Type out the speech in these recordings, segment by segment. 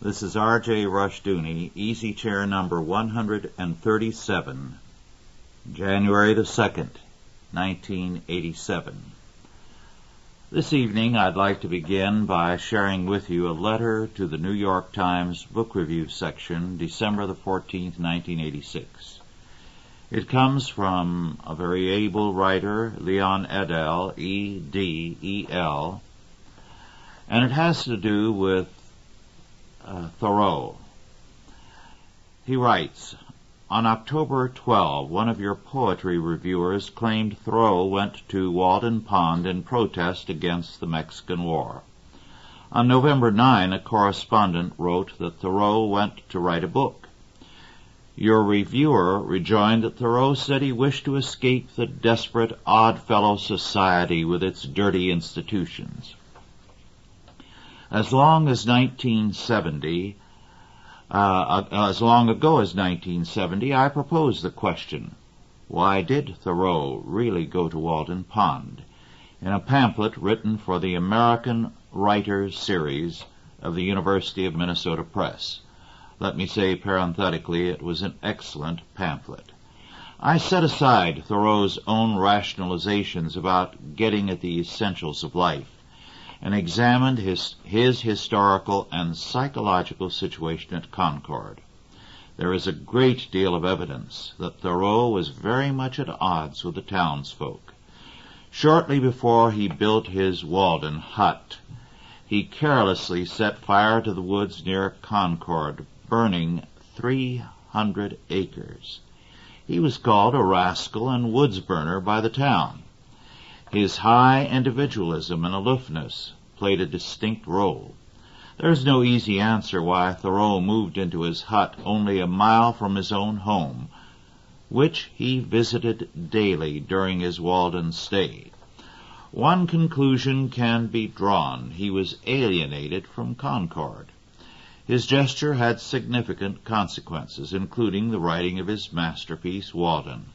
This is R.J. Rushdoony, Easy Chair number 137, January the 2nd, 1987. This evening I'd like to begin by sharing with you a letter to the New York Times Book Review section, December the 14th, 1986. It comes from a very able writer, Leon Edel, E-D-E-L, and it has to do with Thoreau. He writes, on October 12, one of your poetry reviewers claimed Thoreau went to Walden Pond in protest against the Mexican War. On November 9, a correspondent wrote that Thoreau went to write a book. Your reviewer rejoined that Thoreau said he wished to escape the desperate Oddfellow society with its dirty institutions. As long ago as 1970, I proposed the question, why did Thoreau really go to Walden Pond, in a pamphlet written for the American Writers Series of the University of Minnesota Press. Let me say parenthetically, it was an excellent pamphlet. I set aside Thoreau's own rationalizations about getting at the essentials of life, and examined his historical and psychological situation at Concord. There is a great deal of evidence that Thoreau was very much at odds with the townsfolk. Shortly before he built his Walden hut, he carelessly set fire to the woods near Concord, burning 300 acres. He was called a rascal and woods burner by the town. His high individualism and aloofness played a distinct role. There is no easy answer why Thoreau moved into his hut only a mile from his own home, which he visited daily during his Walden stay. One conclusion can be drawn. He was alienated from Concord. His gesture had significant consequences, including the writing of his masterpiece, Walden,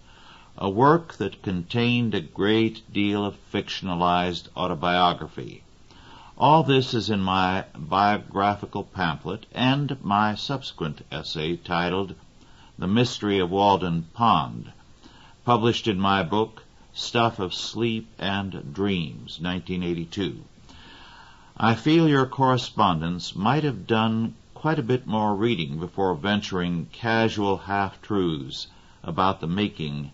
a work that contained a great deal of fictionalized autobiography. All this is in my biographical pamphlet and my subsequent essay titled The Mystery of Walden Pond, published in my book Stuff of Sleep and Dreams, 1982. I feel your correspondents might have done quite a bit more reading before venturing casual half-truths about the making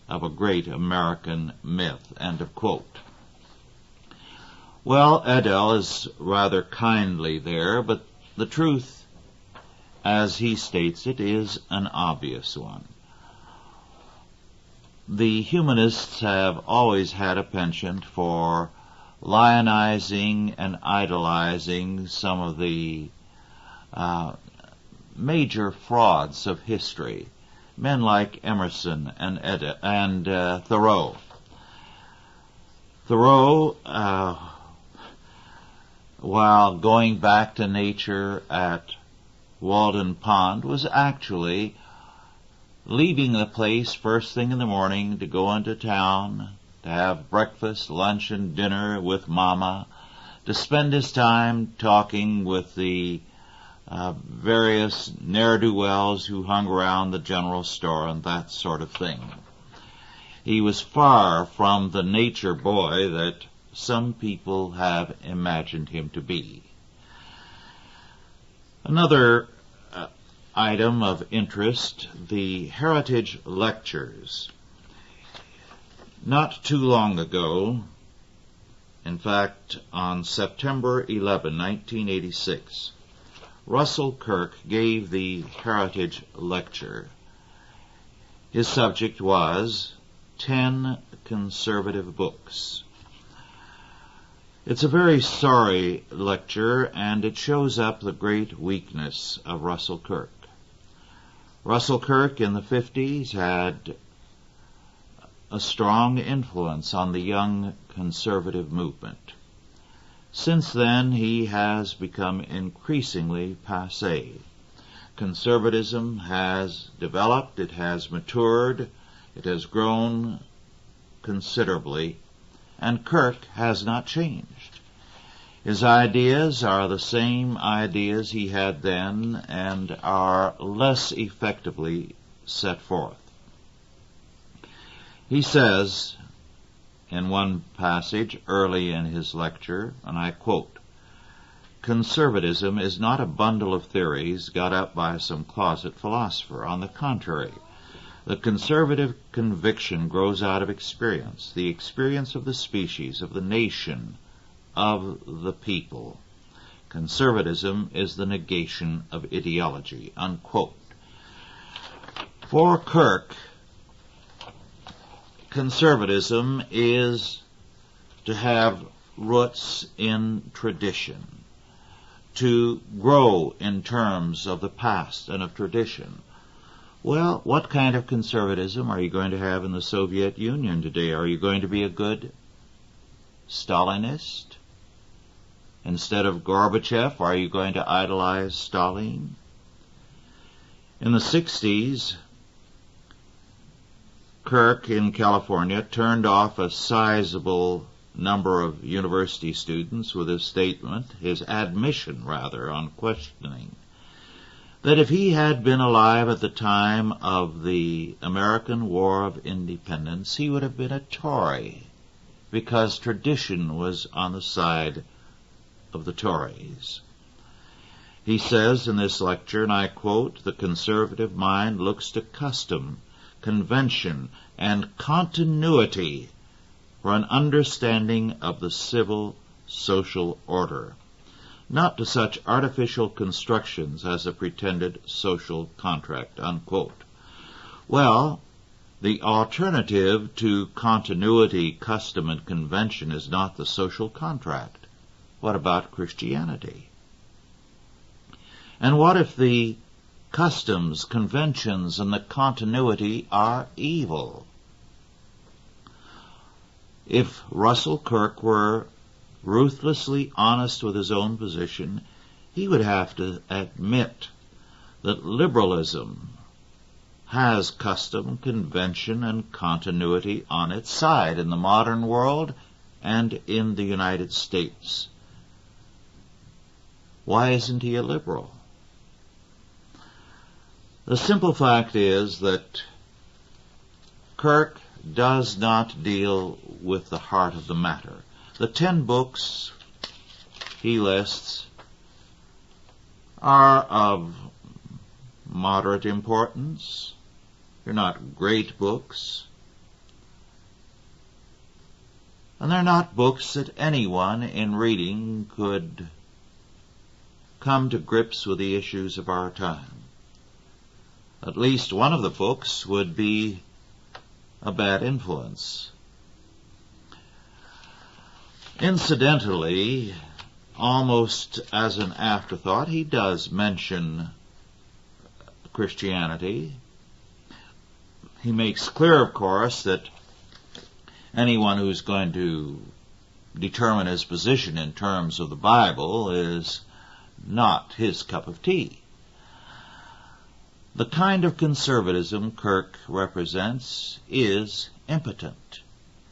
of a great American myth. End of quote. Well, Edel is rather kindly there, but the truth, as he states it, is an obvious one. The humanists have always had a penchant for lionizing and idolizing some of the major frauds of history, men like Emerson and Thoreau. Thoreau, while going back to nature at Walden Pond, was actually leaving the place first thing in the morning to go into town, to have breakfast, lunch, and dinner with Mama, to spend his time talking with the various ne'er-do-wells who hung around the general store and that sort of thing. He was far from the nature boy that some people have imagined him to be. Another item of interest, the Heritage Lectures. Not too long ago, in fact, on September 11, 1986, Russell Kirk gave the Heritage Lecture. His subject was 10 Conservative Books. It's a very sorry lecture, and it shows up the great weakness of Russell Kirk. Russell Kirk in the 50s had a strong influence on the young conservative movement. Since then, he has become increasingly passé. Conservatism has developed, it has matured, it has grown considerably, and Kirk has not changed. His ideas are the same ideas he had then and are less effectively set forth. He says in one passage early in his lecture, and I quote, "Conservatism is not a bundle of theories got up by some closet philosopher. On the contrary, the conservative conviction grows out of experience, the experience of the species, of the nation, of the people. Conservatism is the negation of ideology," unquote. For Kirk, conservatism is to have roots in tradition, to grow in terms of the past and of tradition. Well, what kind of conservatism are you going to have in the Soviet Union today? Are you going to be a good Stalinist? Instead of Gorbachev, are you going to idolize Stalin? In the 60s, Kirk in California turned off a sizable number of university students with his statement, his admission rather, on questioning, that if he had been alive at the time of the American War of Independence, he would have been a Tory, because tradition was on the side of the Tories. He says in this lecture, and I quote, "The conservative mind looks to custom, convention, and continuity for an understanding of the civil social order, not to such artificial constructions as a pretended social contract," unquote. Well, the alternative to continuity, custom, and convention is not the social contract. What about Christianity? And what if the customs, conventions, and the continuity are evil? If Russell Kirk were ruthlessly honest with his own position, he would have to admit that liberalism has custom, convention, and continuity on its side in the modern world and in the United States. Why isn't he a liberal? The simple fact is that Kirk does not deal with the heart of the matter. The 10 books he lists are of moderate importance. They're not great books. And they're not books that anyone in reading could come to grips with the issues of our time. At least one of the books would be a bad influence. Incidentally, almost as an afterthought, he does mention Christianity. He makes clear, of course, that anyone who's going to determine his position in terms of the Bible is not his cup of tea. The kind of conservatism Kirk represents is impotent.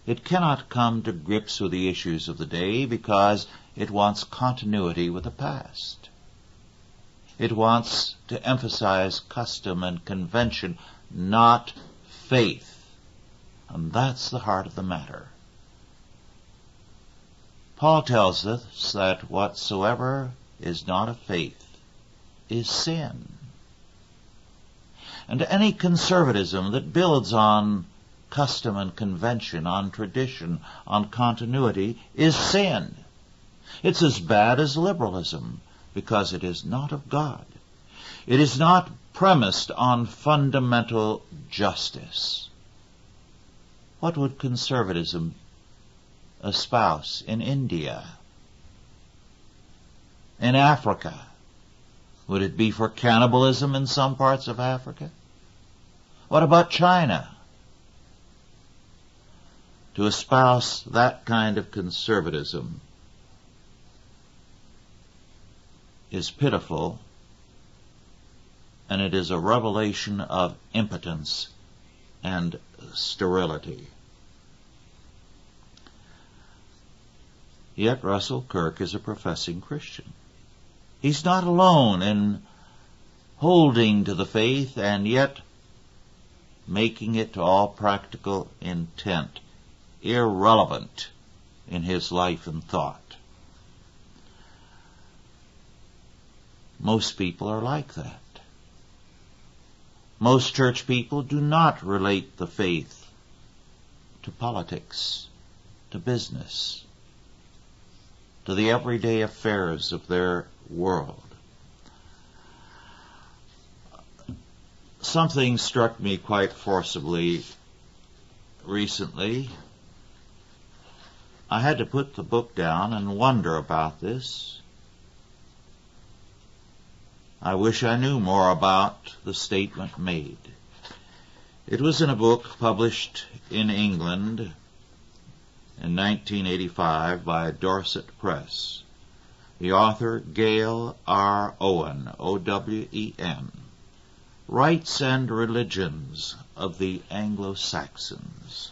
It cannot come to grips with the issues of the day because it wants continuity with the past. It wants to emphasize custom and convention, not faith. And that's the heart of the matter. Paul tells us that whatsoever is not of faith is sin. And any conservatism that builds on custom and convention, on tradition, on continuity, is sin. It's as bad as liberalism, because it is not of God. It is not premised on fundamental justice. What would conservatism espouse in India? In Africa? Would it be for cannibalism in some parts of Africa? What about China? To espouse that kind of conservatism is pitiful, and it is a revelation of impotence and sterility. Yet Russell Kirk is a professing Christian. He's not alone in holding to the faith and yet making it to all practical intent irrelevant in his life and thought. Most people are like that. Most church people do not relate the faith to politics, to business, to the everyday affairs of their world. Something struck me quite forcibly recently. I had to put the book down and wonder about this. I wish I knew more about the statement made. It was in a book published in England in 1985 by Dorset Press. The author, Gail R. Owen, O-W-E-N, Rights and Religions of the Anglo-Saxons.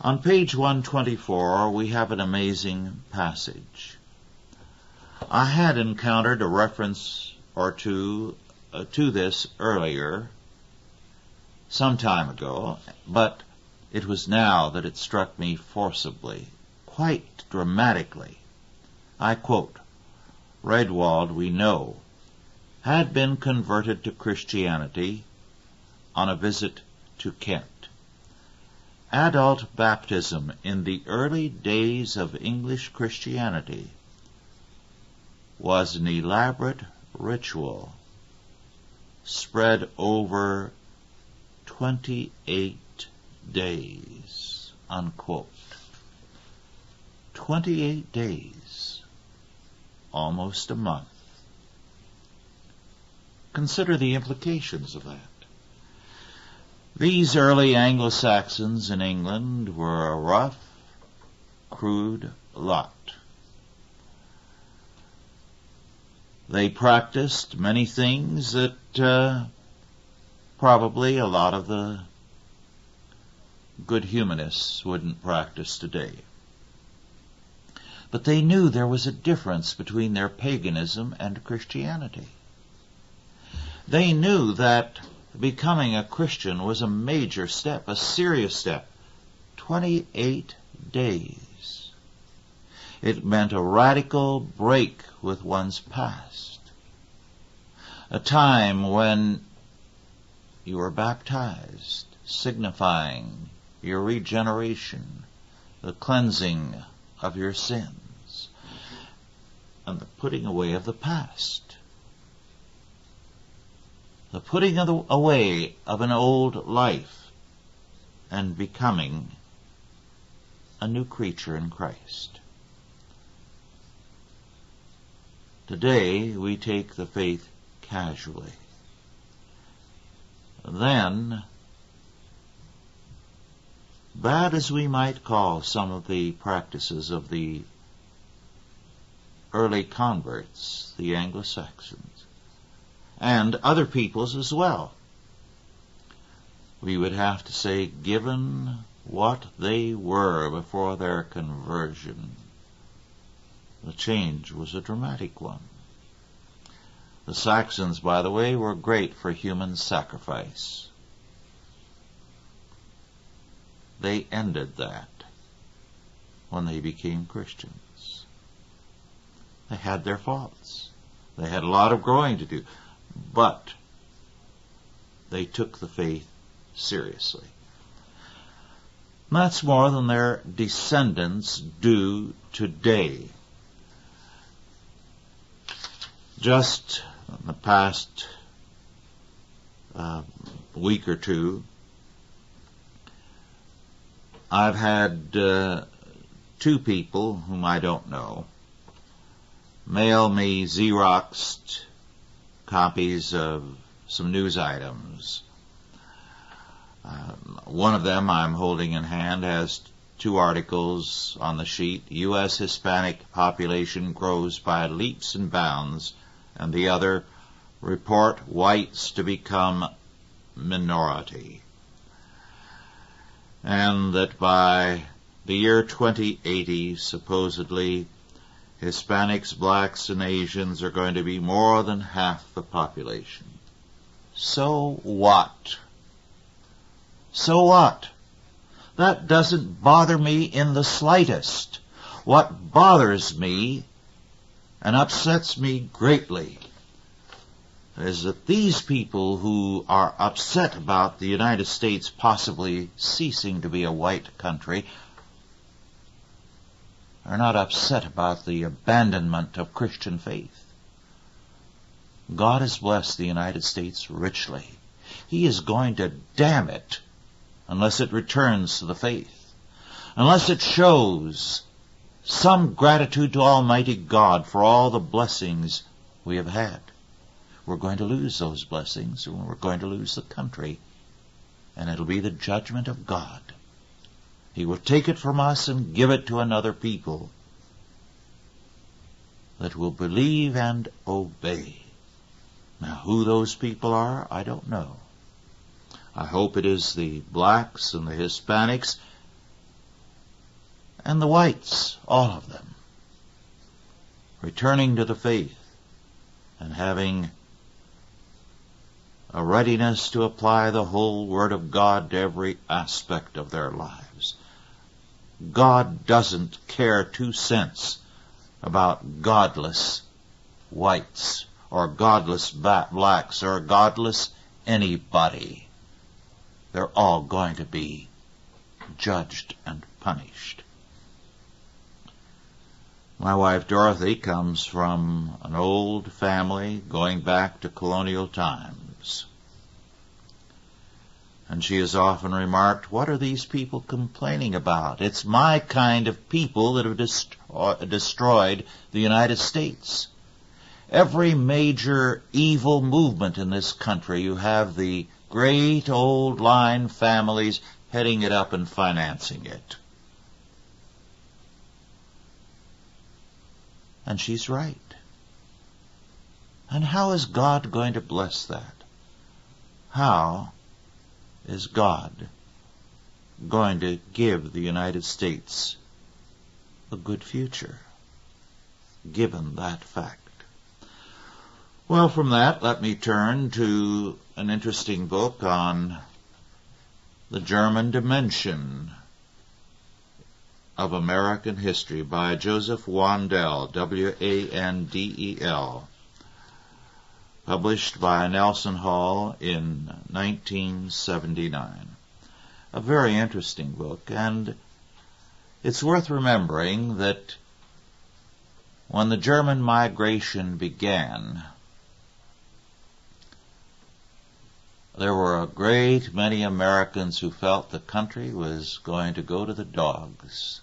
On page 124, we have an amazing passage. I had encountered a reference or two to this earlier, some time ago, but it was now that it struck me forcibly, quite dramatically. I quote, Redwald, we know, had been converted to Christianity on a visit to Kent. Adult baptism in the early days of English Christianity was an elaborate ritual spread over 28 days, unquote. 28 days, almost a month. Consider the implications of that. These early Anglo-Saxons in England were a rough, crude lot. They practiced many things that probably a lot of the good humanists wouldn't practice today. But they knew there was a difference between their paganism and Christianity. They knew that becoming a Christian was a major step, a serious step. 28 days. It meant a radical break with one's past. A time when you were baptized, signifying your regeneration, the cleansing of your sins, and the putting away of the past. The putting away of an old life and becoming a new creature in Christ. Today, we take the faith casually. Then, bad as we might call some of the practices of the early converts, the Anglo-Saxons, and other peoples as well, we would have to say, given what they were before their conversion, the change was a dramatic one. The Saxons, by the way, were great for human sacrifice. They ended that when they became Christians. They had their faults. They had a lot of growing to do. But they took the faith seriously. That's more than their descendants do today. Just in the past week or two, I've had two people whom I don't know mail me Xeroxed copies of some news items. One of them I'm holding in hand has two articles on the sheet. U.S. Hispanic population grows by leaps and bounds, and the other, report whites to become minority. And that by the year 2080, supposedly, Hispanics, blacks, and Asians are going to be more than half the population. So what? So what? That doesn't bother me in the slightest. What bothers me and upsets me greatly is that these people who are upset about the United States possibly ceasing to be a white country are not upset about the abandonment of Christian faith. God has blessed the United States richly. He is going to damn it unless it returns to the faith, unless it shows some gratitude to Almighty God for all the blessings we have had. We're going to lose those blessings, and we're going to lose the country, and it'll be the judgment of God. He will take it from us and give it to another people that will believe and obey. Now, who those people are, I don't know. I hope it is the blacks and the Hispanics and the whites, all of them, returning to the faith and having a readiness to apply the whole Word of God to every aspect of their lives. God doesn't care 2 cents about godless whites or godless blacks or godless anybody. They're all going to be judged and punished. My wife Dorothy comes from an old family going back to colonial times. And she has often remarked, what are these people complaining about? It's my kind of people that have destroyed the United States. Every major evil movement in this country, you have the great old line families heading it up and financing it. And she's right. And how is God going to bless that? How is God going to give the United States a good future, given that fact? Well, from that, let me turn to an interesting book on the German dimension of American history by Joseph Wandel, W-A-N-D-E-L, published by Nelson Hall in 1979. A very interesting book, and it's worth remembering that when the German migration began, there were a great many Americans who felt the country was going to go to the dogs,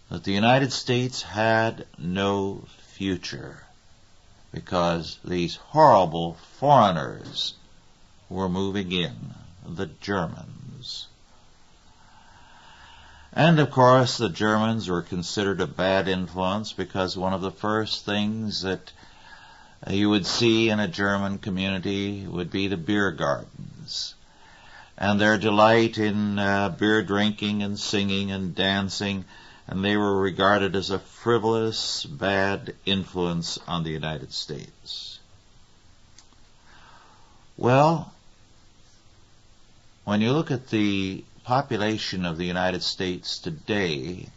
that the United States had no future because these horrible foreigners were moving in, the Germans. And of course the Germans were considered a bad influence because one of the first things that you would see in a German community would be the beer gardens, and their delight in beer drinking and singing and dancing, and they were regarded as a frivolous, bad influence on the United States. Well, when you look at the population of the United States today,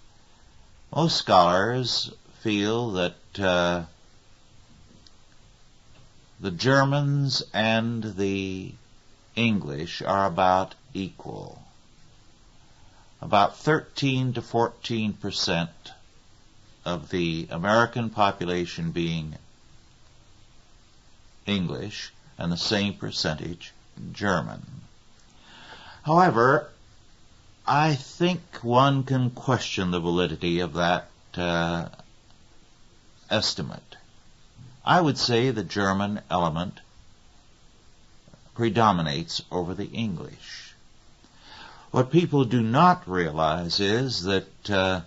most scholars feel that the Germans and the English are about equal. About 13 to 14% of the American population being English, and the same percentage German. However, I think one can question the validity of that estimate. I would say the German element predominates over the English. What people do not realize is that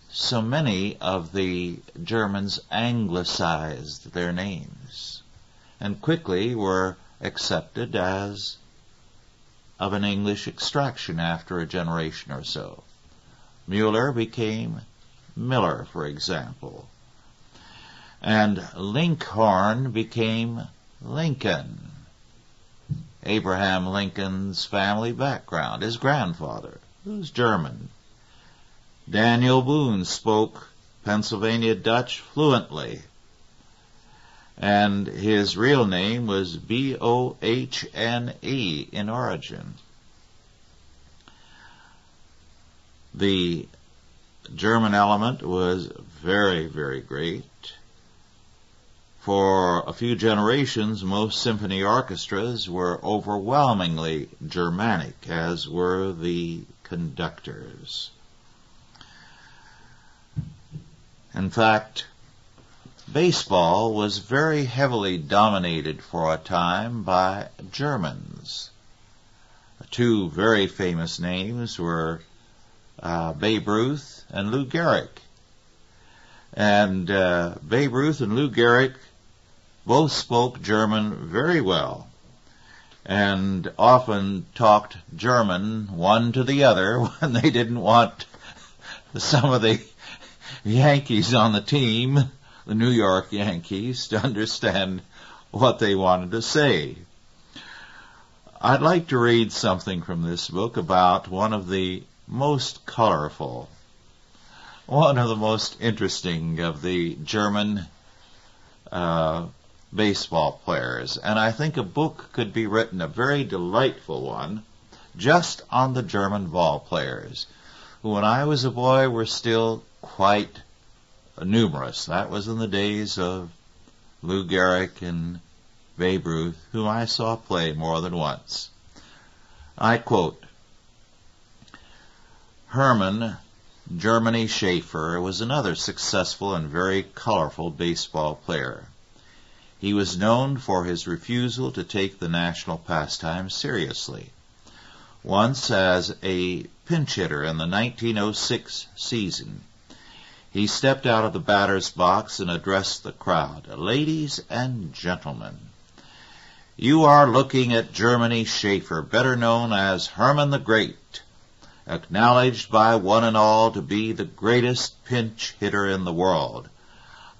so many of the Germans anglicized their names and quickly were accepted as of an English extraction after a generation or so. Mueller became Miller, for example. And Lincoln became Lincoln. Abraham Lincoln's family background, his grandfather, who's German. Daniel Boone spoke Pennsylvania Dutch fluently, and his real name was Bohne in origin. The German element was very, very great. For a few generations, most symphony orchestras were overwhelmingly Germanic, as were the conductors. In fact, baseball was very heavily dominated for a time by Germans. Two very famous names were Babe Ruth and Lou Gehrig. And Babe Ruth and Lou Gehrig both spoke German very well and often talked German one to the other when they didn't want some of the Yankees on the team, the New York Yankees, to understand what they wanted to say. I'd like to read something from this book about one of the most colorful, one of the most interesting of the German baseball players. And I think a book could be written, a very delightful one, just on the German ball players, who when I was a boy were still quite numerous. That was in the days of Lou Gehrig and Babe Ruth, whom I saw play more than once. I quote, Hermann Germany Schaefer was another successful and very colorful baseball player. He was known for his refusal to take the national pastime seriously. Once, as a pinch hitter in the 1906 season, he stepped out of the batter's box and addressed the crowd. Ladies and gentlemen, you are looking at Germany Schaefer, better known as Hermann the Great, acknowledged by one and all to be the greatest pinch hitter in the world.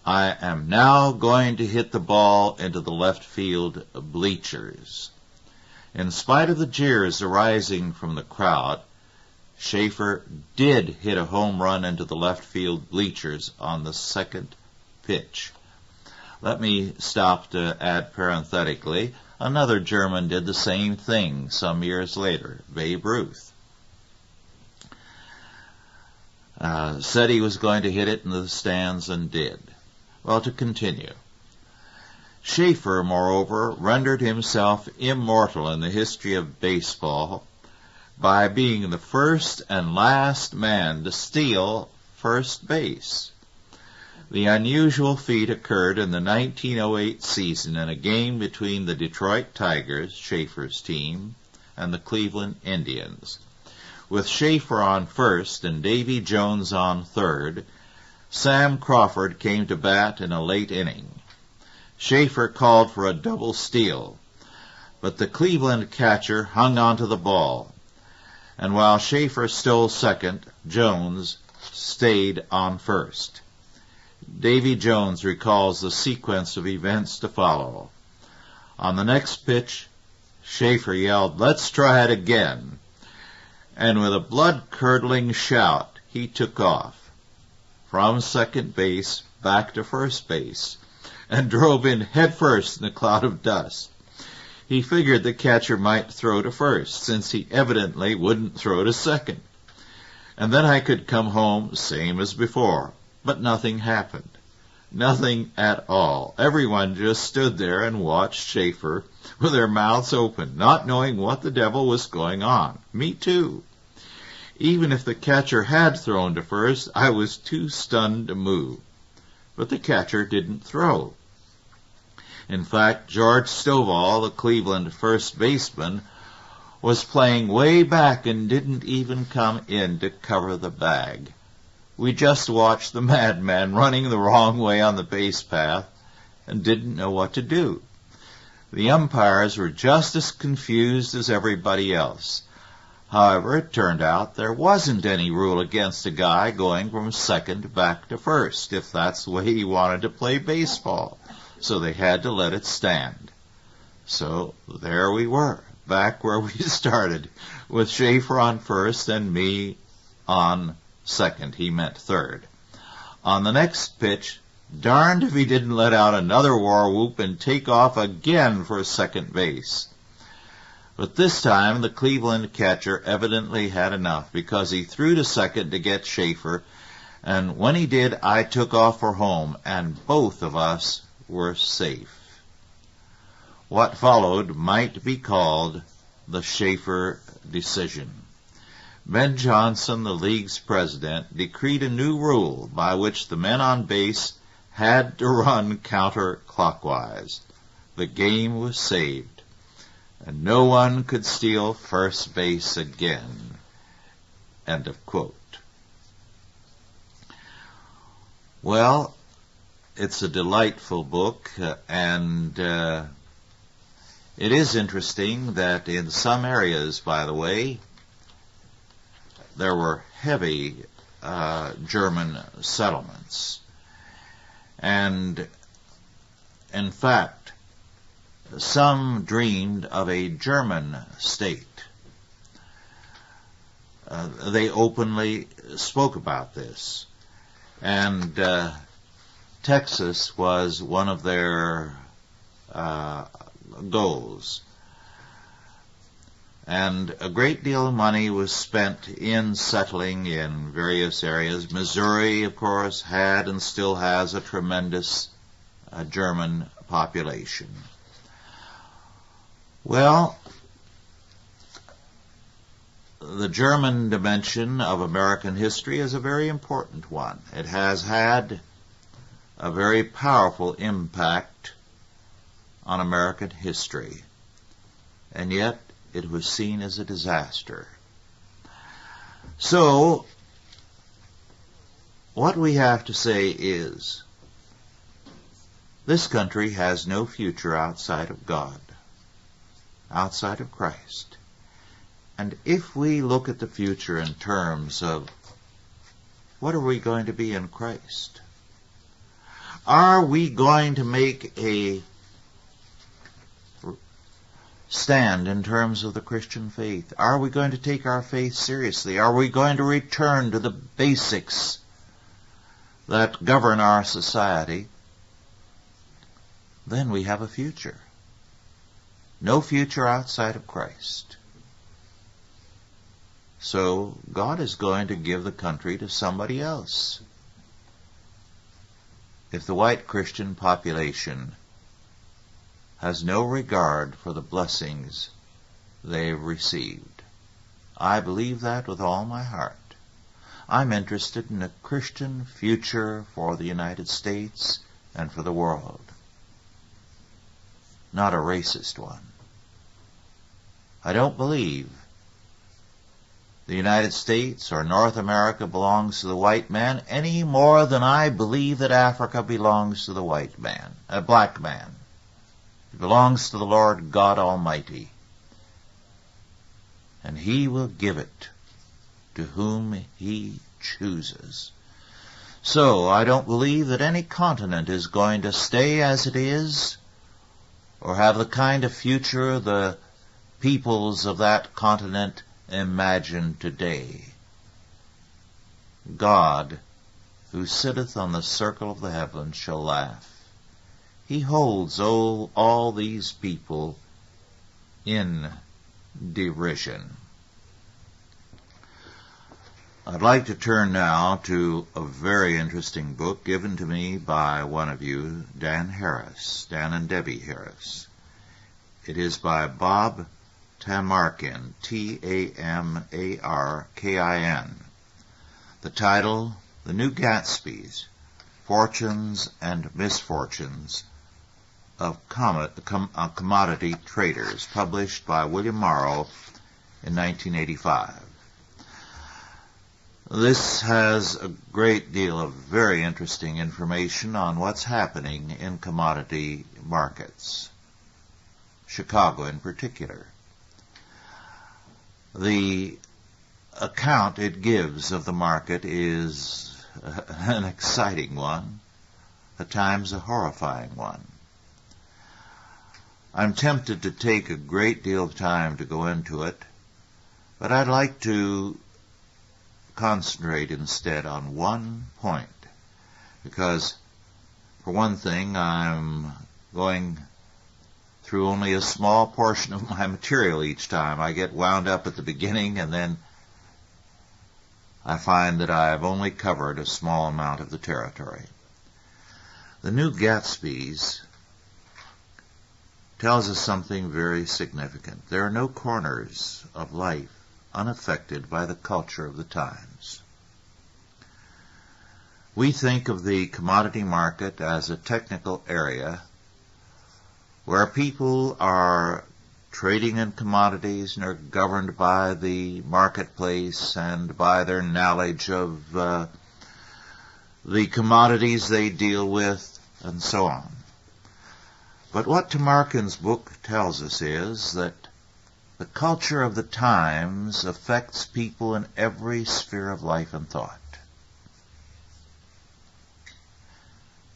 I am now going to hit the ball into the left field bleachers. In spite of the jeers arising from the crowd, Schaefer did hit a home run into the left field bleachers on the second pitch. Let me stop to add parenthetically, another German did the same thing some years later, Babe Ruth. Said he was going to hit it into the stands and did. Well, to continue. Schaefer, moreover, rendered himself immortal in the history of baseball by being the first and last man to steal first base. The unusual feat occurred in the 1908 season in a game between the Detroit Tigers, Schaefer's team, and the Cleveland Indians. With Schaefer on first and Davy Jones on third, Sam Crawford came to bat in a late inning. Schaefer called for a double steal, but the Cleveland catcher hung onto the ball, and while Schaefer stole second, Jones stayed on first. Davy Jones recalls the sequence of events to follow. On the next pitch, Schaefer yelled, "Let's try it again," and with a blood-curdling shout, he took off from second base back to first base and drove in headfirst in the cloud of dust. He figured the catcher might throw to first, since he evidently wouldn't throw to second. And then I could come home same as before. But nothing happened. Nothing at all. Everyone just stood there and watched Schaefer with their mouths open, not knowing what the devil was going on. Me too. Even if the catcher had thrown to first, I was too stunned to move. But the catcher didn't throw. In fact, George Stovall, the Cleveland first baseman, was playing way back and didn't even come in to cover the bag. We just watched the madman running the wrong way on the base path and didn't know what to do. The umpires were just as confused as everybody else. However, it turned out there wasn't any rule against a guy going from second back to first, if that's the way he wanted to play baseball. So they had to let it stand. So there we were, back where we started, with Schaefer on first and me on second. He meant third. On the next pitch, darned if he didn't let out another war whoop and take off again for second base. But this time the Cleveland catcher evidently had enough, because he threw to second to get Schaefer, and when he did, I took off for home, and both of us were safe. What followed might be called the Schaefer decision. Ben Johnson, the league's president, decreed a new rule by which the men on base had to run counterclockwise. The game was saved, and no one could steal first base again. End of quote. Well, it's a delightful book, and it is interesting that in some areas, by the way, there were heavy German settlements. And, in fact, some dreamed of a German state. They openly spoke about this. And Texas was one of their goals. And a great deal of money was spent in settling in various areas. Missouri, of course, had and still has a tremendous German population. Well, the German dimension of American history is a very important one. It has had a very powerful impact on American history, and yet it was seen as a disaster. So, what we have to say is, this country has no future outside of God, outside of Christ. And if we look at the future in terms of what are we going to be in Christ? Are we going to make a stand in terms of the Christian faith? Are we going to take our faith seriously? Are we going to return to the basics that govern our society? Then we have a future. No future outside of Christ. So God is going to give the country to somebody else. If the white Christian population has no regard for the blessings they've received, I believe that with all my heart. I'm interested in a Christian future for the United States and for the world, not a racist one. I don't believe the United States or North America belongs to the white man any more than I believe that Africa belongs to the white man, a black man. It belongs to the Lord God Almighty, and He will give it to whom He chooses. So I don't believe that any continent is going to stay as it is or have the kind of future the peoples of that continent imagine today. God, who sitteth on the circle of the heavens, shall laugh. He holds all these people in derision. I'd like to turn now to a very interesting book given to me by one of you, Dan and Debbie Harris. It is by Bob Tamarkin, Tamarkin. The title, The New Gatsbys, Fortunes and Misfortunes of Commodity Traders, published by William Morrow in 1985. This has a great deal of very interesting information on what's happening in commodity markets. Chicago in particular. The account it gives of the market is an exciting one, at times a horrifying one. I'm tempted to take a great deal of time to go into it, but I'd like to concentrate instead on one point, because, for one thing, I'm going through only a small portion of my material each time. I get wound up at the beginning, and then I find that I've only covered a small amount of the territory. The New Gatsby's tells us something very significant. There are no corners of life unaffected by the culture of the times. We think of the commodity market as a technical area where people are trading in commodities and are governed by the marketplace and by their knowledge of the commodities they deal with, and so on. But what Tamarkin's book tells us is that the culture of the times affects people in every sphere of life and thought.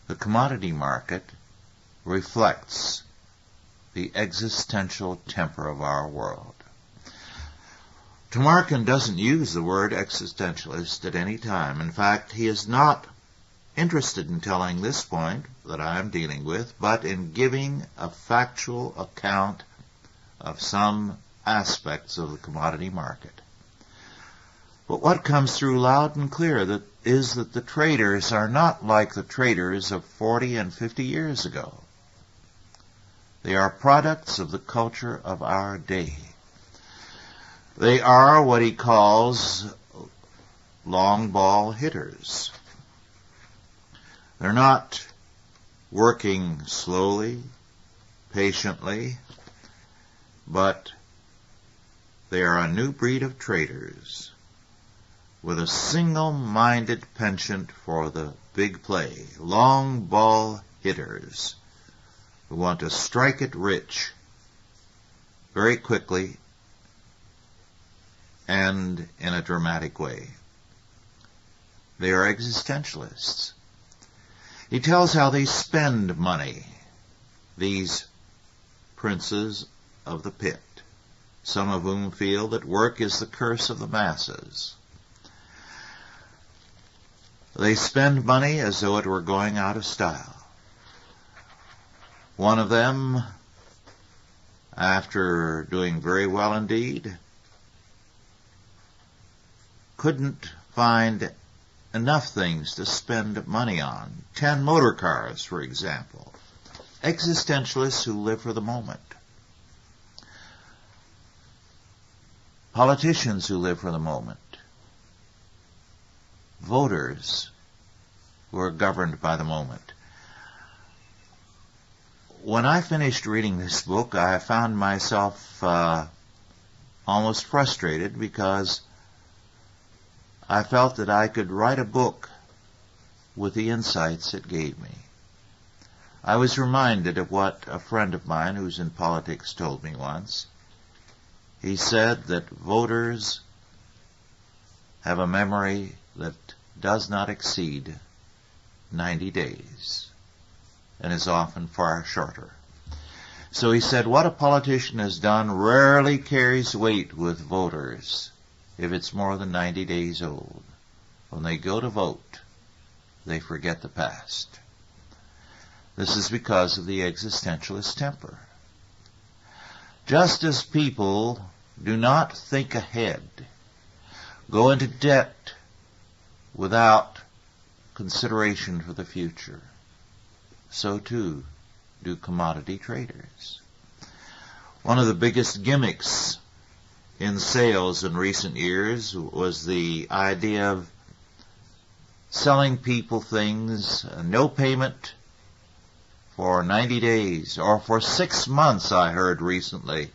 The commodity market reflects the existential temper of our world. Tamarkin doesn't use the word existentialist at any time. In fact, he is not interested in telling this point that I am dealing with, but in giving a factual account of some aspects of the commodity market. But what comes through loud and clear is that the traders are not like the traders of 40 and 50 years ago. They are products of the culture of our day. They are what he calls long ball hitters. They're not working slowly, patiently, but they are a new breed of traders with a single-minded penchant for the big play, long ball hitters who want to strike it rich very quickly and in a dramatic way. They are existentialists. He tells how they spend money, these princes of the pit, some of whom feel that work is the curse of the masses. They spend money as though it were going out of style. One of them, after doing very well indeed, couldn't find enough things to spend money on. 10 motor cars, for example. Existentialists who live for the moment. Politicians who live for the moment. Voters who are governed by the moment. When I finished reading this book, I found myself almost frustrated because I felt that I could write a book with the insights it gave me. I was reminded of what a friend of mine who's in politics told me once. He said that voters have a memory that does not exceed 90 days and is often far shorter. So he said, what a politician has done rarely carries weight with voters if it's more than 90 days old. When they go to vote, they forget the past. This is because of the existentialist temper. Just as people do not think ahead, go into debt without consideration for the future, so too do commodity traders. One of the biggest gimmicks in sales in recent years was the idea of selling people things, no payment for 90 days, or for 6 months, I heard recently.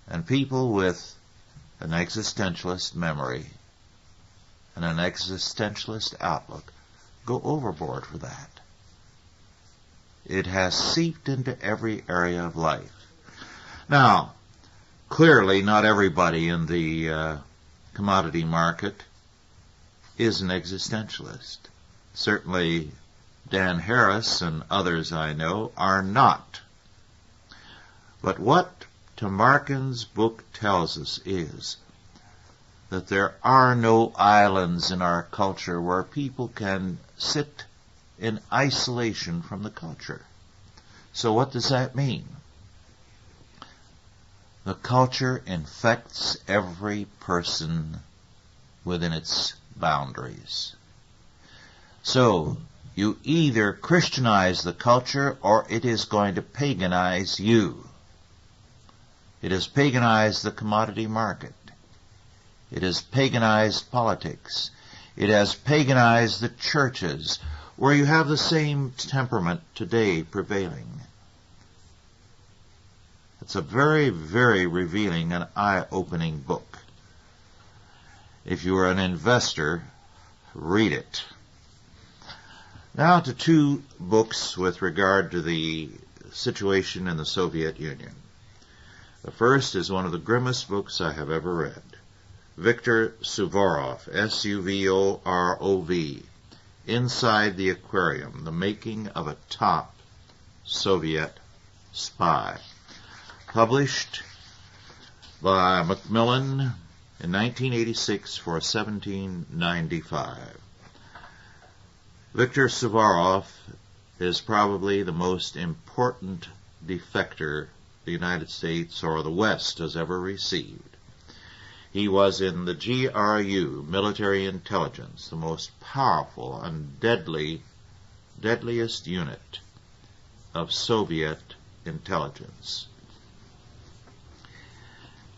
And people with an existentialist memory and an existentialist outlook go overboard for that. It has seeped into every area of life. Now, clearly not everybody in the commodity market is an existentialist. Certainly Dan Harris and others I know are not. But what Tamarkin's book tells us is that there are no islands in our culture where people can sit in isolation from the culture. So what does that mean? The culture infects every person within its boundaries. So you either Christianize the culture or it is going to paganize you. It has paganized the commodity market. It has paganized politics. It has paganized the churches, where you have the same temperament today prevailing. It's a very, very revealing and eye-opening book. If you are an investor, read it. Now to two books with regard to the situation in the Soviet Union. The first is one of the grimmest books I have ever read. Viktor Suvorov, S-U-V-O-R-O-V, Inside the Aquarium, The Making of a Top Soviet Spy. Published by Macmillan in 1986 for $17.95. Viktor Suvorov is probably the most important defector the United States or the West has ever received. He was in the GRU, military intelligence, the most powerful and deadliest unit of Soviet intelligence.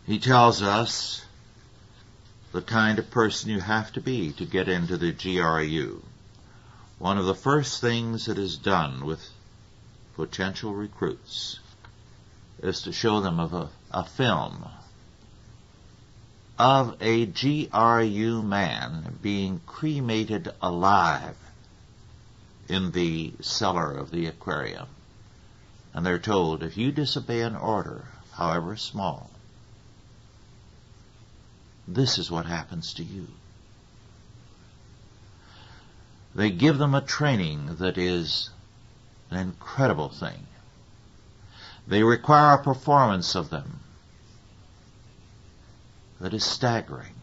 He tells us the kind of person you have to be to get into the GRU. One of the first things that is done with potential recruits is to show them a film of a GRU man being cremated alive in the cellar of the aquarium. And they're told, if you disobey an order, however small, this is what happens to you. They give them a training that is an incredible thing. They require a performance of them that is staggering.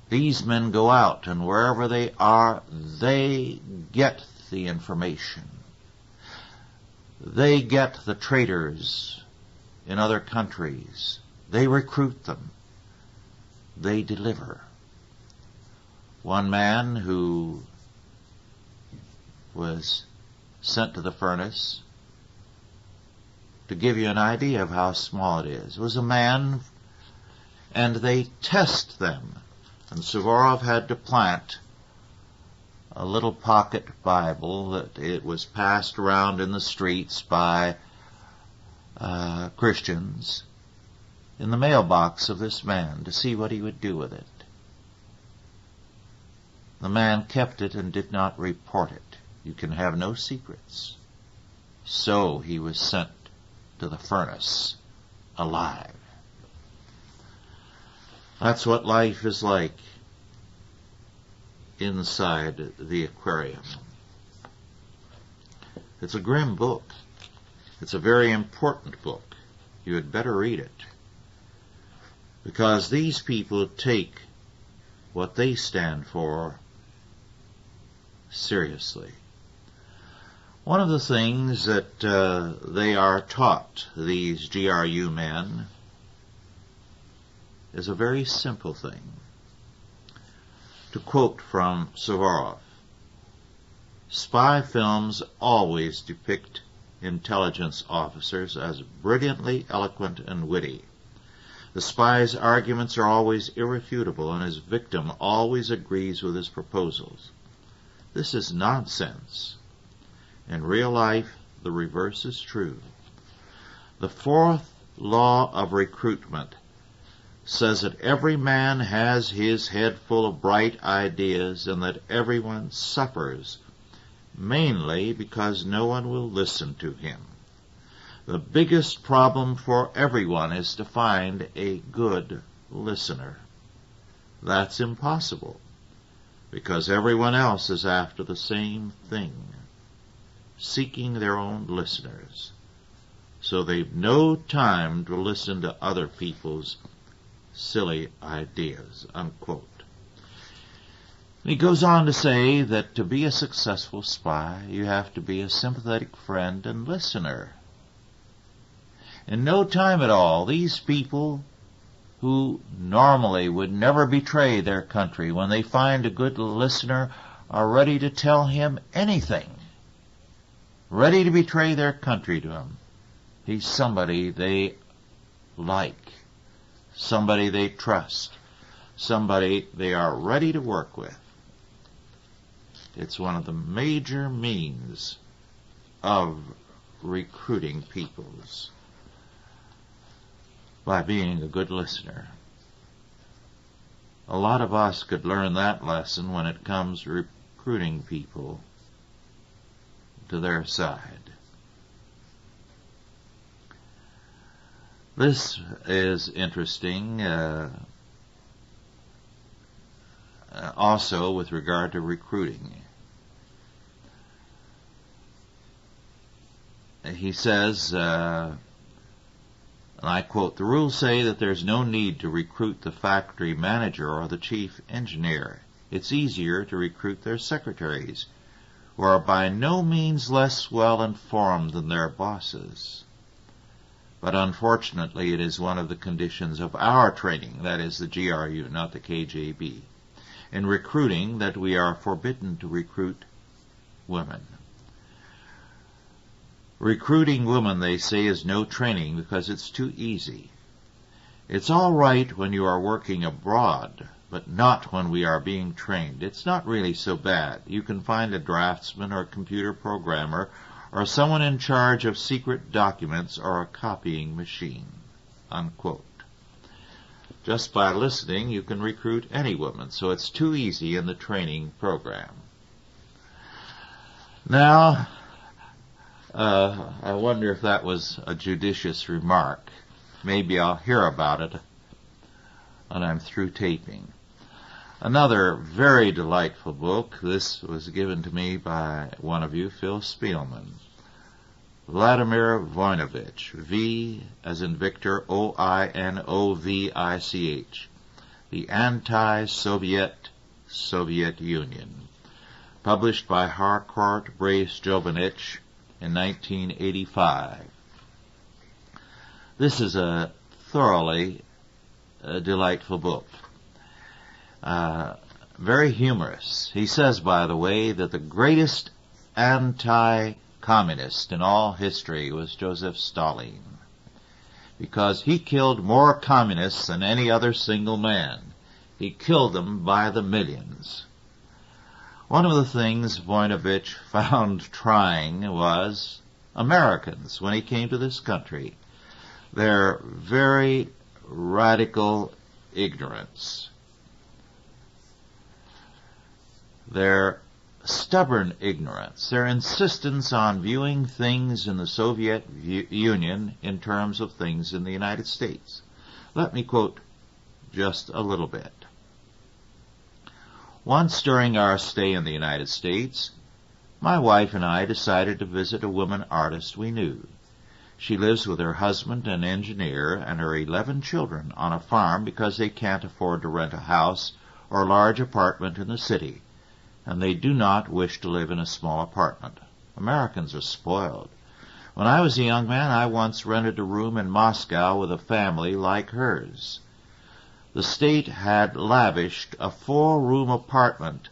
These men go out, and wherever they are, they get the information. They get the traitors in other countries. They recruit them. They deliver. One man who was sent to the furnace, to give you an idea of how small it is, was a man, and they test them. And Suvorov had to plant a little pocket Bible that it was passed around in the streets by Christians in the mailbox of this man to see what he would do with it. The man kept it and did not report it. You can have no secrets. So he was sent to the furnace alive. That's what life is like inside the aquarium. It's a grim book. It's a very important book. You had better read it. Because these people take what they stand for seriously. One of the things that they are taught, these GRU men, is a very simple thing. To quote from Suvorov, spy films always depict intelligence officers as brilliantly eloquent and witty. The spy's arguments are always irrefutable, and his victim always agrees with his proposals. This is nonsense. In real life, the reverse is true. The fourth law of recruitment says that every man has his head full of bright ideas and that everyone suffers mainly because no one will listen to him. The biggest problem for everyone is to find a good listener. That's impossible, because everyone else is after the same thing, seeking their own listeners. So they've no time to listen to other people's silly ideas, unquote. He goes on to say that to be a successful spy, you have to be a sympathetic friend and listener. In no time at all, these people who normally would never betray their country, when they find a good listener, are ready to tell him anything, ready to betray their country to him. He's somebody they like, somebody they trust, somebody they are ready to work with. It's one of the major means of recruiting peoples, by being a good listener. A lot of us could learn that lesson when it comes to recruiting people to their side. This is interesting also with regard to recruiting. He says, and I quote, "The rules say that there's no need to recruit the factory manager or the chief engineer. It's easier to recruit their secretaries, who are by no means less well informed than their bosses. But unfortunately, it is one of the conditions of our training, that is the GRU, not the KJB, in recruiting, that we are forbidden to recruit women. Recruiting women, they say, is no training because it's too easy. It's all right when you are working abroad, but not when we are being trained. It's not really so bad. You can find a draftsman or a computer programmer or someone in charge of secret documents or a copying machine," unquote. Just by listening, you can recruit any woman, so it's too easy in the training program. Now, I wonder if that was a judicious remark. Maybe I'll hear about it when I'm through taping. Another very delightful book. This was given to me by one of you, Phil Spielman. Vladimir Voinovich, V as in Victor, Oinovich, The Anti-Soviet Soviet Union, published by Harcourt Brace Jovenich in 1985. This is a thoroughly delightful book. Very humorous. He says, by the way, that the greatest anti-communist in all history was Joseph Stalin, because he killed more communists than any other single man. He killed them by the millions. One of the things Voinovich found trying was Americans when he came to this country. Their very radical ignorance, their stubborn ignorance, their insistence on viewing things in the Soviet Union in terms of things in the United States. Let me quote just a little bit. Once during our stay in the United States, my wife and I decided to visit a woman artist we knew. She lives with her husband, an engineer, and her 11 children on a farm because they can't afford to rent a house or a large apartment in the city, and they do not wish to live in a small apartment. Americans are spoiled. When I was a young man, I once rented a room in Moscow with a family like hers. The state had lavished a 4-room apartment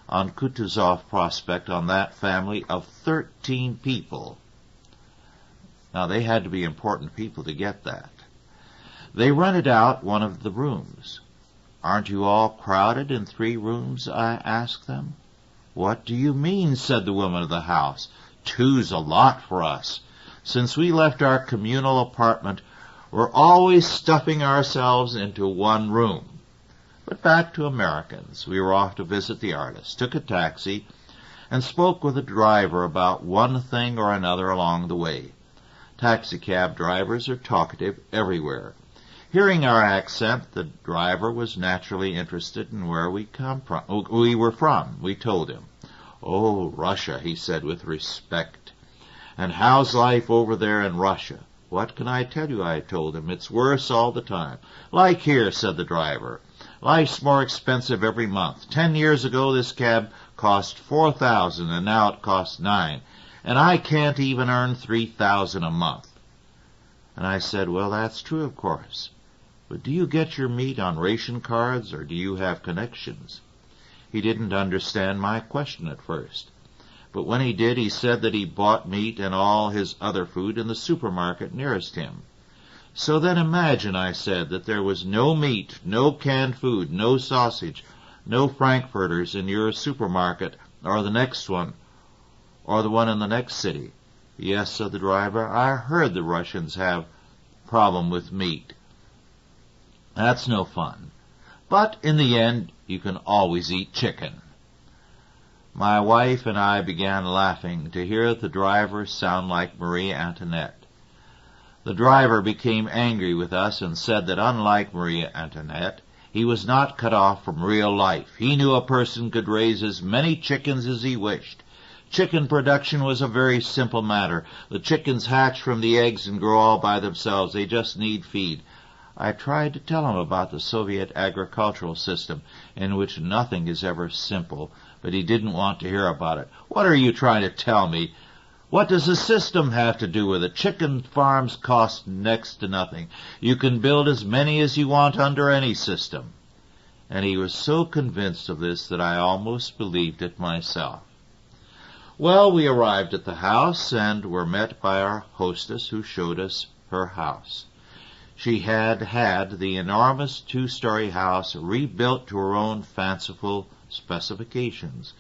on Kutuzov Prospect on that family of 13 people. Now, they had to be important people to get that. They rented out one of the rooms. "Aren't you all crowded in 3 rooms?" I asked them. "What do you mean?" said the woman of the house. "Two's a lot for us. Since we left our communal apartment, we're always stuffing ourselves into 1 room." But back to Americans. We were off to visit the artist, took a taxi, and spoke with the driver about one thing or another along the way. Taxicab drivers are talkative everywhere. Hearing our accent, the driver was naturally interested in where we were from. We told him. "Oh, Russia," he said with respect. "And how's life over there in Russia?" "What can I tell you?" I told him. "It's worse all the time." "Like here," said the driver. "Life's more expensive every month. 10 years ago this cab cost $4,000, and now it costs $9,000. And I can't even earn $3,000 a month." And I said, "Well, that's true, of course. But do you get your meat on ration cards, or do you have connections?" He didn't understand my question at first. But when he did, he said that he bought meat and all his other food in the supermarket nearest him. "So then imagine," I said, "that there was no meat, no canned food, no sausage, no frankfurters in your supermarket, or the next one, or the one in the next city." "Yes," said the driver, "I heard the Russians have problem with meat." "That's no fun. But in the end, you can always eat chicken." My wife and I began laughing to hear the driver sound like Marie Antoinette. The driver became angry with us and said that unlike Marie Antoinette, he was not cut off from real life. He knew a person could raise as many chickens as he wished. Chicken production was a very simple matter. The chickens hatch from the eggs and grow all by themselves. They just need feed. I tried to tell him about the Soviet agricultural system, in which nothing is ever simple, but he didn't want to hear about it. "What are you trying to tell me? What does the system have to do with it? Chicken farms cost next to nothing. You can build as many as you want under any system." And he was so convinced of this that I almost believed it myself. Well, we arrived at the house and were met by our hostess, who showed us her house. She had had the enormous 2-story house rebuilt to her own fanciful specifications,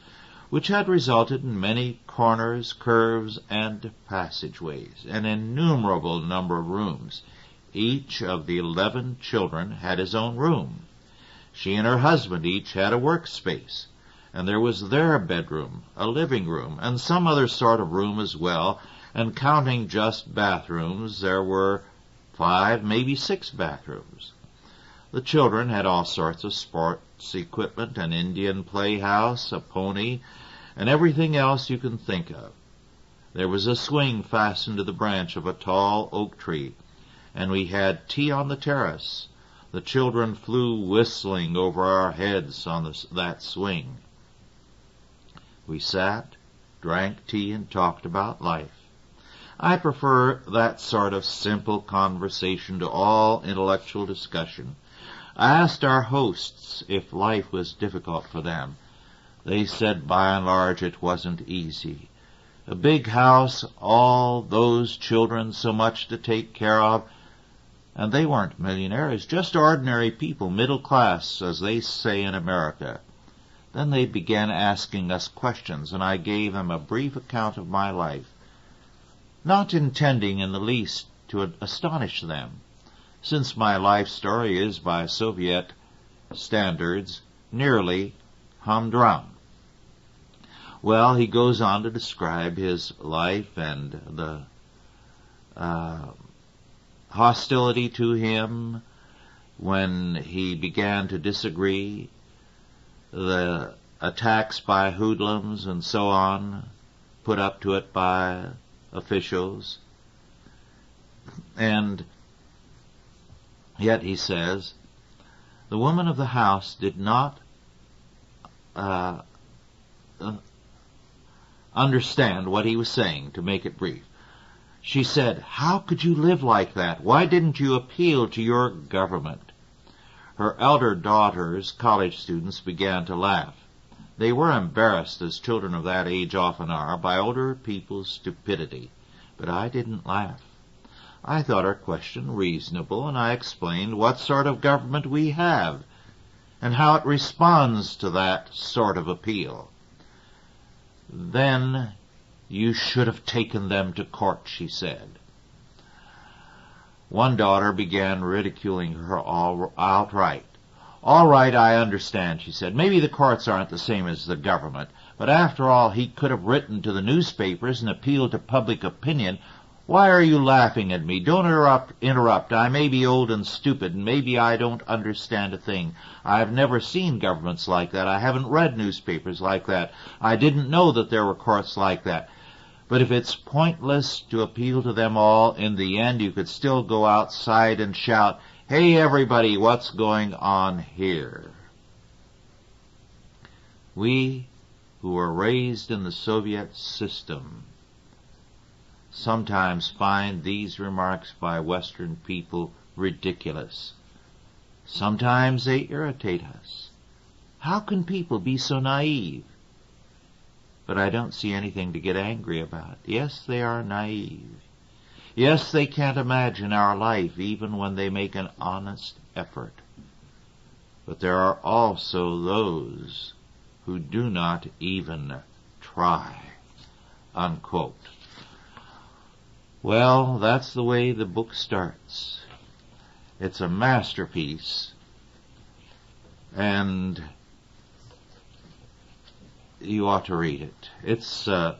which had resulted in many corners, curves, and passageways, an innumerable number of rooms. Each of the 11 children had his own room. She and her husband each had a workspace, and there was their bedroom, a living room, and some other sort of room as well, and counting just bathrooms, there were 5, maybe 6 bathrooms. The children had all sorts of sports equipment, an Indian playhouse, a pony, and everything else you can think of. There was a swing fastened to the branch of a tall oak tree, and we had tea on the terrace. The children flew whistling over our heads on that swing. We sat, drank tea, and talked about life. I prefer that sort of simple conversation to all intellectual discussion. I asked our hosts if life was difficult for them. They said by and large it wasn't easy. A big house, all those children, so much to take care of, and they weren't millionaires, just ordinary people, middle class, as they say in America. Then they began asking us questions, and I gave them a brief account of my life, not intending in the least to astonish them, since my life story is, by Soviet standards, nearly humdrum. Well, he goes on to describe his life and the hostility to him when he began to disagree, the attacks by hoodlums and so on, put up to it by officials. And yet, he says, the woman of the house did not understand what he was saying, to make it brief. She said, "How could you live like that? Why didn't you appeal to your government?" Her elder daughters, college students, began to laugh. They were embarrassed, as children of that age often are, by older people's stupidity. But I didn't laugh. I thought her question reasonable, and I explained what sort of government we have, and how it responds to that sort of appeal. "Then you should have taken them to court," she said. One daughter began ridiculing her outright. "All right, I understand," she said. "Maybe the courts aren't the same as the government, But after all, he could have written to the newspapers and appealed to public opinion. Why are you laughing at me? Don't interrupt. I may be old and stupid, and maybe I don't understand a thing. I've never seen governments like that. I haven't read newspapers like that. I didn't know that there were courts like that. But if it's pointless to appeal to them all, in the end you could still go outside and shout, "Hey everybody, what's going on here?" We who were raised in the Soviet system sometimes find these remarks by Western people ridiculous. Sometimes they irritate us. How can people be so naive? But I don't see anything to get angry about. Yes, they are naive. Yes, they can't imagine our life even when they make an honest effort. But there are also those who do not even try. Unquote. Well, that's the way the book starts. It's a masterpiece, and you ought to read it. It's an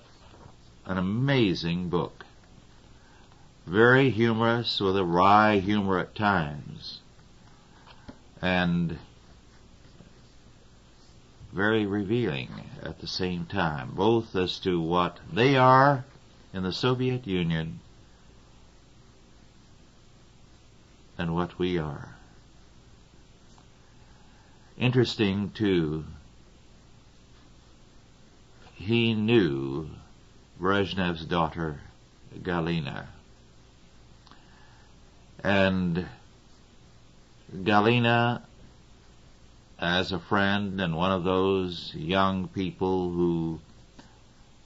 amazing book. Very humorous, with a wry humor at times, and very revealing at the same time, both as to what they are in the Soviet Union and what we are. Interesting, too, he knew Brezhnev's daughter, Galina. And Galina, as a friend and one of those young people who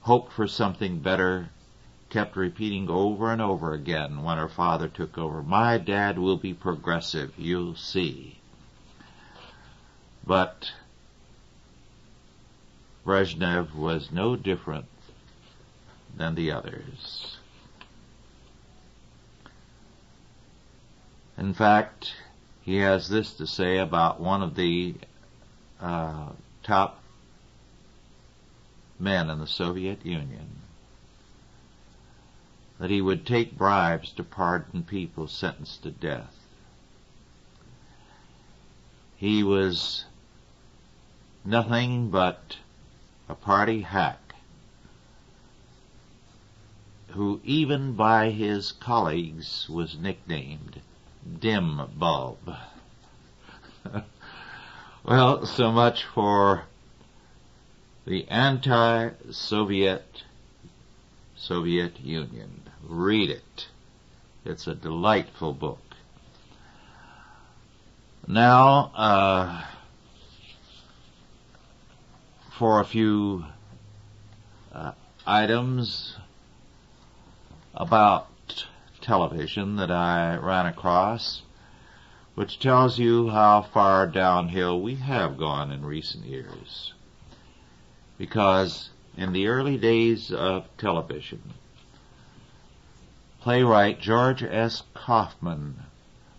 hoped for something better, kept repeating over and over again when her father took over, "My dad will be progressive, you'll see." But Brezhnev was no different than the others. In fact, he has this to say about one of the top men in the Soviet Union, that he would take bribes to pardon people sentenced to death. He was nothing but a party hack who even by his colleagues was nicknamed Dim Bulb. Well, so much for the anti-Soviet Soviet Union. Read it. It's a delightful book. Now, for a few items about television that I ran across, which tells you how far downhill we have gone in recent years. Because in the early days of television, playwright George S. Kaufman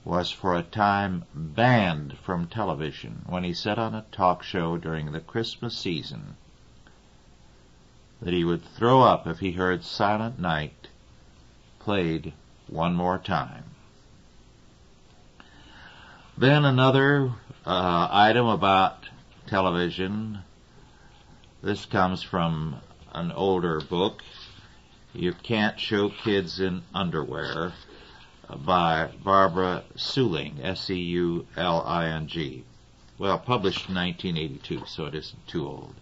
was for a time banned from television when he said on a talk show during the Christmas season that he would throw up if he heard Silent Night played one more time. Then another item about television. This comes from an older book, You Can't Show Kids in Underwear, by Barbara Suling, S-E-U-L-I-N-G. Well, published in 1982, so it isn't too old.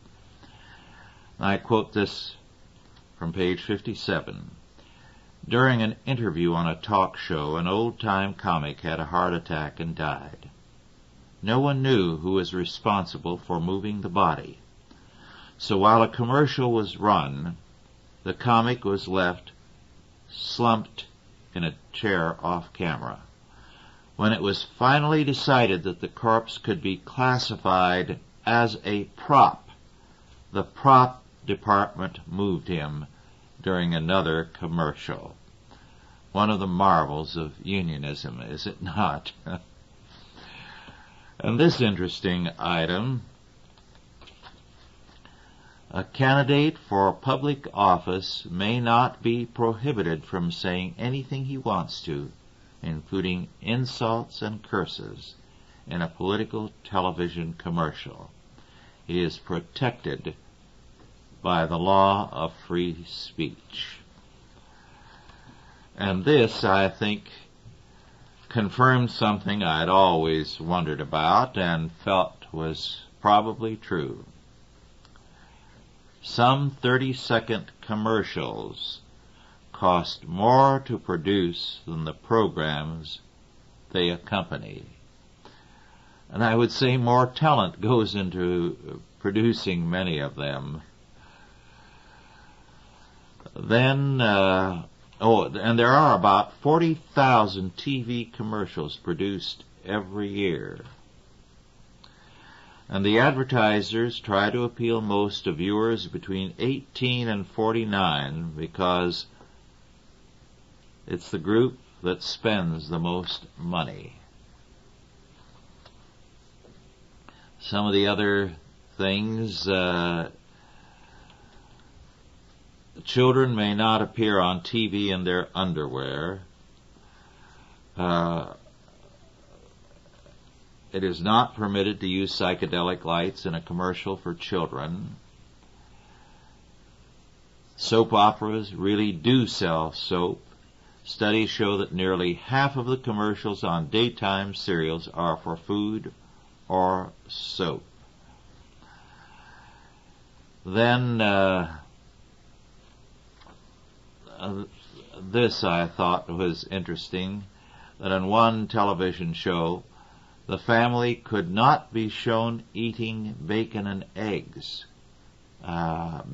I quote this from page 57. During an interview on a talk show, an old-time comic had a heart attack and died. No one knew who was responsible for moving the body. So while a commercial was run, the comic was left slumped in a chair off camera. When it was finally decided that the corpse could be classified as a prop, the prop department moved him during another commercial. One of the marvels of unionism, is it not? And this interesting item, A candidate for public office may not be prohibited from saying anything he wants to, including insults and curses, in a political television commercial. He is protected by the law of free speech. And this, I think, confirms something I'd always wondered about and felt was probably true. Some 30-second commercials cost more to produce than the programs they accompany. And I would say more talent goes into producing many of them. Then, and there are about 40,000 TV commercials produced every year. And the advertisers try to appeal most to viewers between 18 and 49 because it's the group that spends the most money. Some of the other things, children may not appear on TV in their underwear. It is not permitted to use psychedelic lights in a commercial for children. Soap operas really do sell soap. Studies show that nearly half of the commercials on daytime serials are for food or soap. Then, this I thought was interesting, that in one television show, the family could not be shown eating bacon and eggs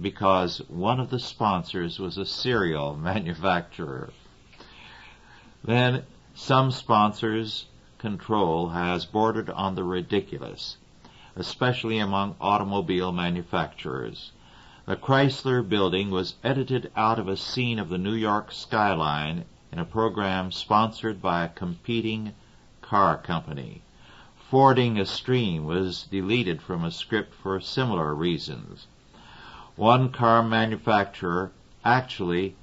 because one of the sponsors was a cereal manufacturer. Then some sponsors' control has bordered on the ridiculous, especially among automobile manufacturers. The Chrysler Building was edited out of a scene of the New York skyline in a program sponsored by a competing car company. Fording a stream was deleted from a script for similar reasons. One car manufacturer actually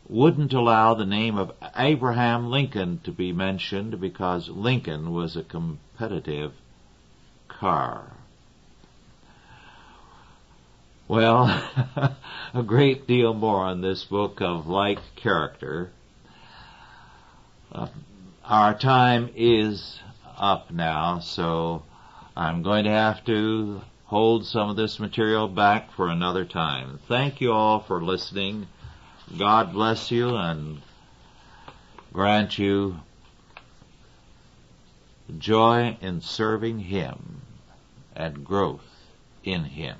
wouldn't allow the name of Abraham Lincoln to be mentioned because Lincoln was a competitive car. Well, a great deal more on this book of like character. Our time is up now, so I'm going to have to hold some of this material back for another time. Thank you all for listening. God bless you and grant you joy in serving Him and growth in Him.